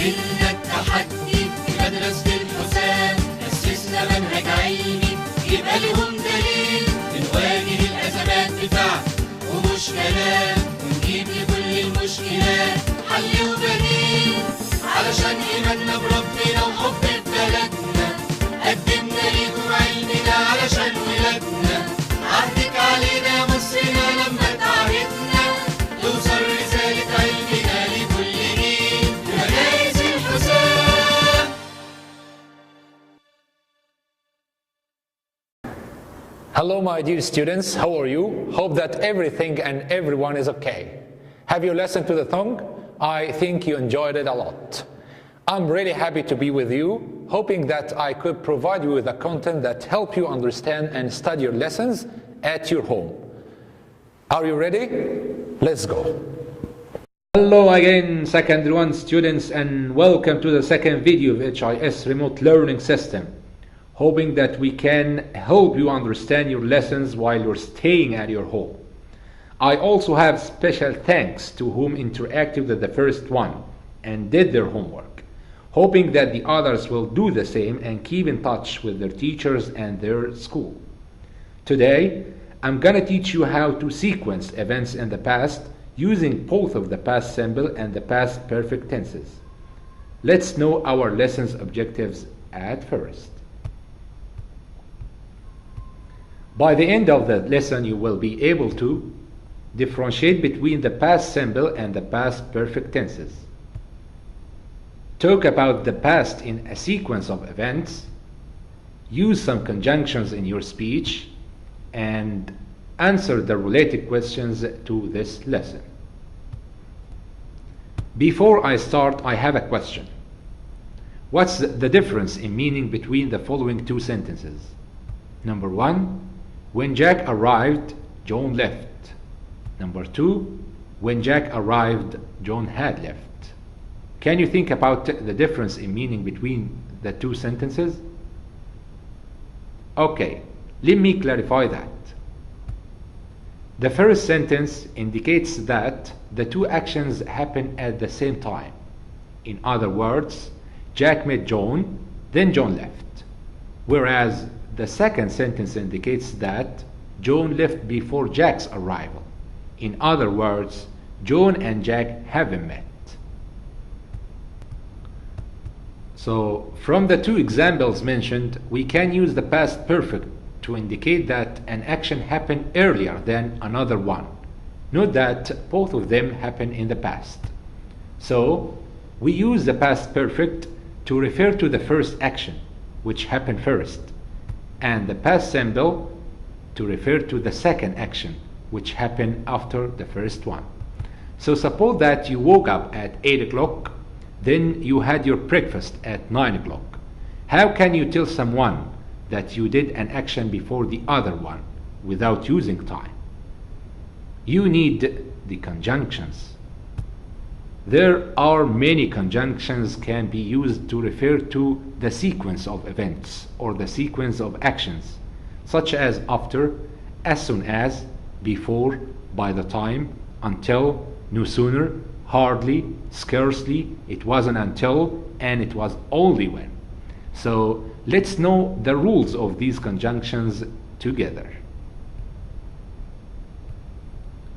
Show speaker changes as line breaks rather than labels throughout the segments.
قابلنا التحدي في مدرسة الحسام، أسسنا منهج علمي يبقى لهم دليل، بنواجه الأزمات بفعل ومش كلام، ونجيب لكل المشكلات حل وبديل، علشان إيماننا بربنا وحب ببلدنا، قدمنا ليكم علمنا علشان ولادنا، عهدك علينا مصرنا لما تعهدنا، توصل رسالة علمنا لكل جيل في مدارس الحسام.
Hello my dear students, how are you? Hope that everything and everyone is okay. Have you listened to the song? I think you enjoyed it a lot. I'm really happy to be with you, hoping that I could provide you with the content that help you understand and study your lessons at your home. Are you ready? Let's go.
Hello again, secondary 1 students, and welcome to the second video of HIS Remote Learning System. Hoping that we can help you understand your lessons while you're staying at your home. I also have special thanks to whom interacted with the first one and did their homework, hoping that the others will do the same and keep in touch with their teachers and their school. Today, I'm gonna teach you how to sequence events in the past using both of the past simple and the past perfect tenses. Let's know our lesson's objectives at first. By the end of the lesson, you will be able to differentiate between the past simple and the past perfect tenses, talk about the past in a sequence of events, use some conjunctions in your speech, and answer the related questions to this lesson. Before I start, I have a question. What's the difference in meaning between the following two sentences? Number 1, when Jack arrived, John left. Number 2, when Jack arrived, John had left. Can you think about the difference in meaning between the two sentences? Okay, let me clarify that. The first sentence indicates that the two actions happen at the same time. In other words, Jack met John, then John left. Whereas the second sentence indicates that John left before Jack's arrival. In other words, John and Jack haven't met. So, from the two examples mentioned, we can use the past perfect to indicate that an action happened earlier than another one. Note that both of them happen in the past. So, we use the past perfect to refer to the first action, which happened first, and the past simple to refer to the second action, which happened after the first one. So suppose that you woke up at 8 o'clock, then you had your breakfast at 9 o'clock. How can you tell someone that you did an action before the other one without using time? You need the conjunctions. There are many conjunctions can be used to refer to the sequence of events or the sequence of actions, such as after, as soon as, before, by the time, until, no sooner, hardly, scarcely, it wasn't until, and it was only when. So let's know the rules of these conjunctions together.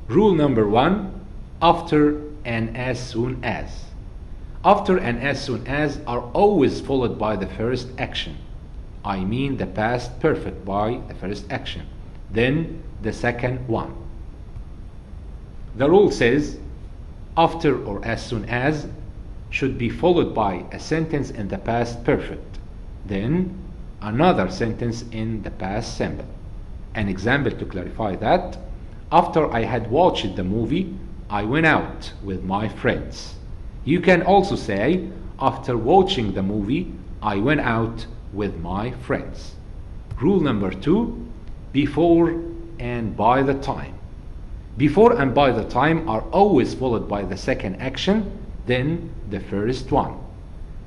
Rule number 1, after and as soon as. After and as soon as are always followed by the first action. I mean the past perfect by the first action, then the second one. The rule says after or as soon as should be followed by a sentence in the past perfect, then another sentence in the past simple. An example to clarify that: after I had watched the movie, I went out with my friends. You can also say, after watching the movie, I went out with my friends. Rule number 2, before and by the time. Before and by the time are always followed by the second action, then the first one.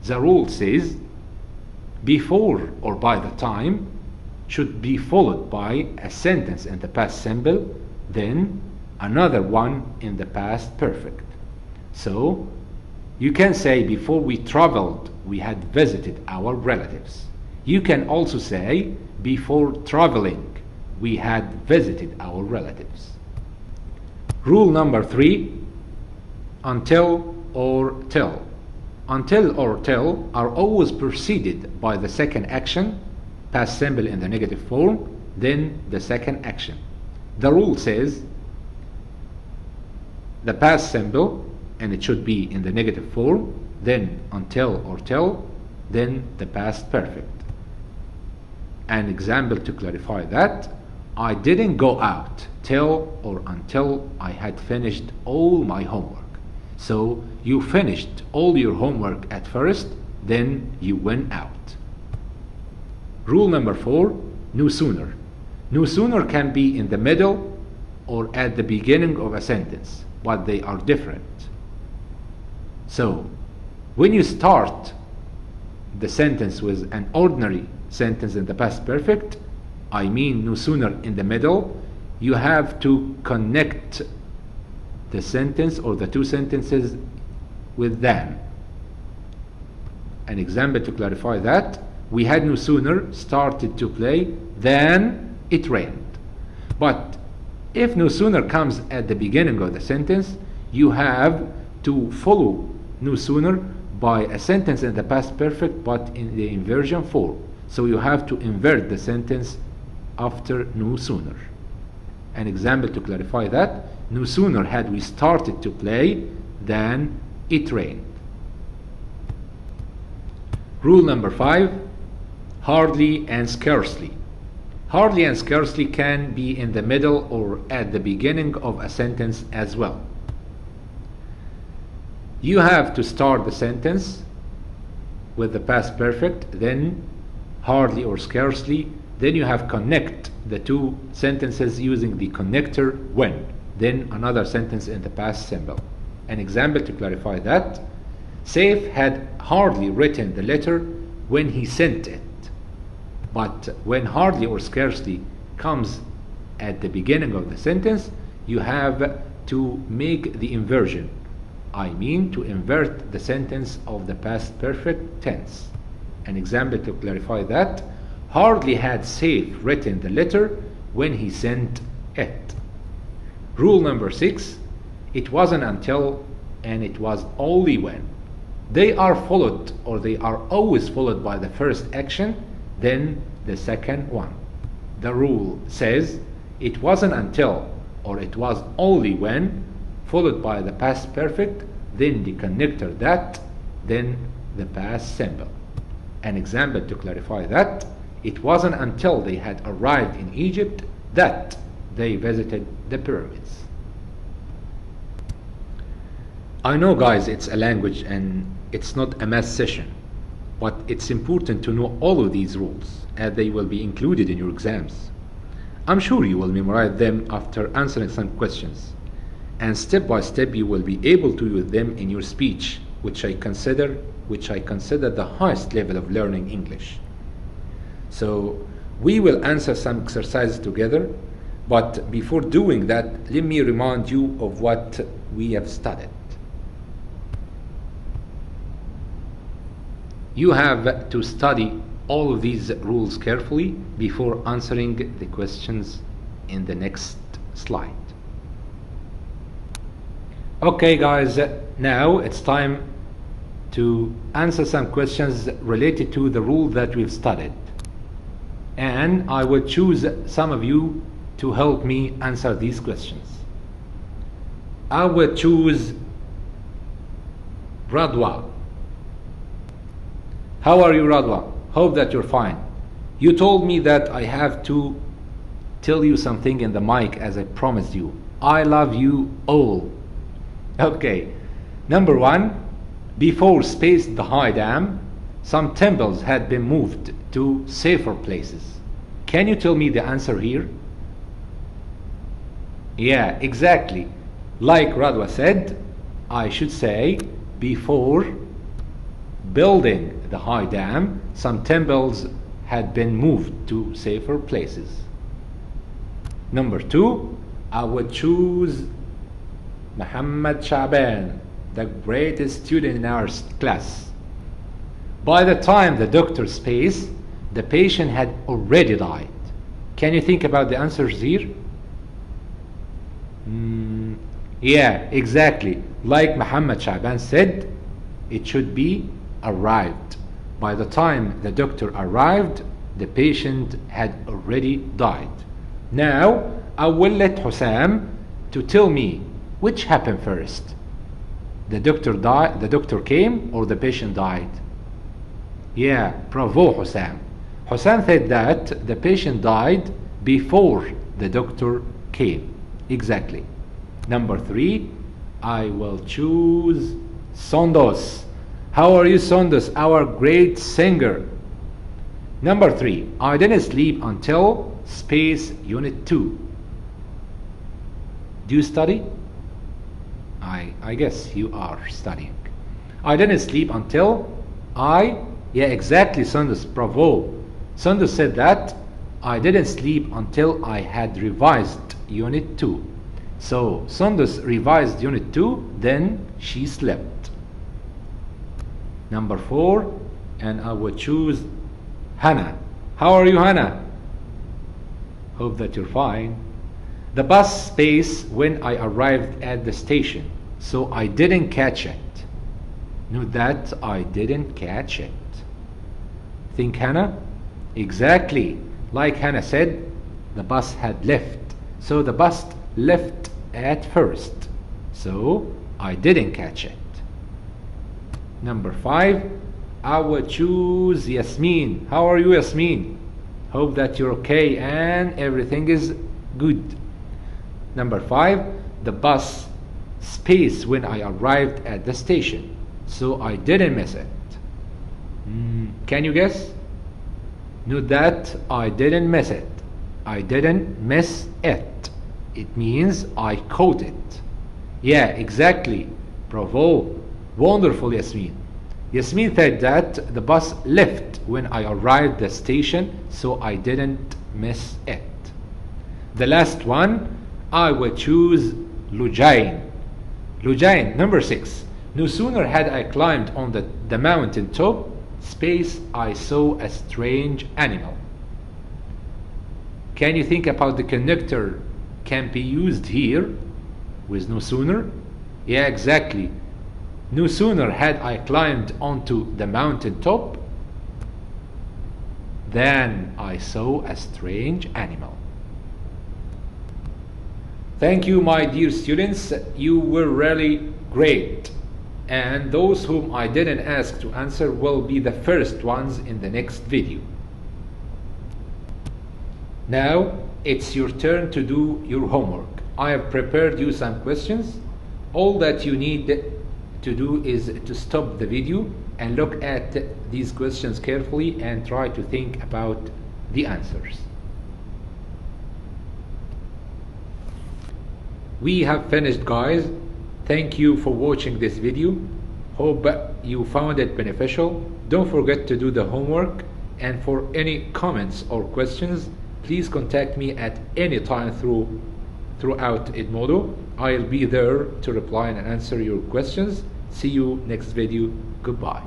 The rule says, before or by the time should be followed by a sentence in the past simple, then another one in the past perfect. So You can say before we traveled, we had visited our relatives. You can also say before traveling, we had visited our relatives. Rule number 3, until or till. Until or till are always preceded by the second action, past simple in the negative form, then the second action. The rule says the past simple, and it should be in the negative form, then until or till, then the past perfect. An example to clarify that: I didn't go out till or until I had finished all my homework. So you finished all your homework at first, then you went out. Rule number 4, no sooner. No sooner can be in the middle or at the beginning of a sentence, but they are different. So when you start the sentence with an ordinary sentence in the past perfect, I mean no sooner in the middle, you have to connect the sentence or the two sentences with them. An example to clarify that: we had no sooner started to play than it rained. But if no sooner comes at the beginning of the sentence, you have to follow no sooner by a sentence in the past perfect but in the inversion form. So you have to invert the sentence after no sooner. An example to clarify that: no sooner had we started to play than it rained. Rule number 5, hardly and scarcely. Hardly and scarcely can be in the middle or at the beginning of a sentence as well. You have to start the sentence with the past perfect, then hardly or scarcely, then you have connect the two sentences using the connector when, then another sentence in the past simple. An example to clarify that: Saif had hardly written the letter when he sent it. But when hardly or scarcely comes at the beginning of the sentence, you have to make the inversion. I mean to invert the sentence of the past perfect tense. An example to clarify that: hardly had Saif written the letter when he sent it. Rule number 6, it wasn't until and it was only when. They are followed, or they are always followed by the first action, then the second one. The rule says it wasn't until or it was only when, followed by the past perfect, then the connector that, then the past simple. An example to clarify that: it wasn't until they had arrived in Egypt that they visited the pyramids. I know, guys, it's a language and it's not a math session, but it's important to know all of these rules as they will be included in your exams. I'm sure you will memorize them after answering some questions, and step by step you will be able to use them in your speech, which I consider the highest level of learning English. So we will answer some exercises together, but before doing that, let me remind you of what we have studied. You have to study all of these rules carefully before answering the questions in the next slide. Okay, guys, now it's time to answer some questions related to the rule that we've studied. And I will choose some of you to help me answer these questions. I will choose Radwa. How are you, Radwa? Hope that you're fine. You told me that I have to tell you something in the mic as I promised you. I love you all. Okay. Number 1, before Space the High Dam, some temples had been moved to safer places. Can you tell me the answer here? Yeah, exactly. Like Radwa said, I should say before building the high dam, some temples had been moved to safer places. Number 2, I would choose Muhammad Shaban. the greatest student in our class. By the time the doctor space, the patient had already died. Can you think about the answers here? Yeah, exactly. Like Muhammad Shaban said, it should be arrived. By the time the doctor arrived, the patient had already died. Now, I will let Hussam to tell me which happened first. The doctor came or the patient died? Yeah, bravo Hussam. Hussam said that the patient died before the doctor came. Exactly. Number 3, I will choose Sondos. How are you, Sondos, our great singer? Number 3, I didn't sleep until space unit 2. Do you study? I guess you are studying. I didn't sleep until yeah, exactly, Sondos, bravo. Sondos said that I didn't sleep until I had revised unit 2. So Sondos revised unit 2, then she slept. Number 4, and I will choose Hannah. How are you, Hannah? Hope that you're fine. The bus space when I arrived at the station, so I didn't catch it. Note that I didn't catch it. Think, Hannah? Exactly. Like Hannah said, the bus had left. So the bus left at first. So I didn't catch it. Number 5, I will choose Yasmin. How are you, Yasmin? Hope that you're okay and everything is good. Number 5, the bus space when I arrived at the station, so I didn't miss it. Can you guess? Note that I didn't miss it. I didn't miss it. It means I caught it. Yeah, exactly. Bravo. Wonderful, Yasmin. Yasmin said that the bus left when I arrived at the station, so I didn't miss it. The last one, I will choose Lujain. Lujain, number 6. No sooner had I climbed on the mountain top, space, I saw a strange animal. Can you think about the connector can be used here with no sooner? Yeah, exactly. No sooner had I climbed onto the mountain top than I saw a strange animal. Thank you, my dear students. You were really great. And those whom I didn't ask to answer will be the first ones in the next video. Now it's your turn to do your homework. I have prepared you some questions. All that you need to do is to stop the video and look at these questions carefully and try to think about the answers. We have finished, guys. Thank you for watching this video. Hope you found it beneficial. Don't forget to do the homework, and for any comments or questions, please contact me at any time throughout Edmodo. I'll be there to reply and answer your questions. See you next video. Goodbye.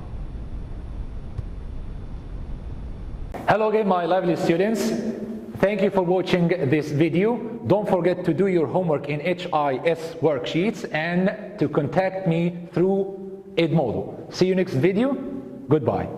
Hello again, my lovely students. Thank you for watching this video. Don't forget to do your homework in HIS worksheets and to contact me through Edmodo. See you next video. Goodbye.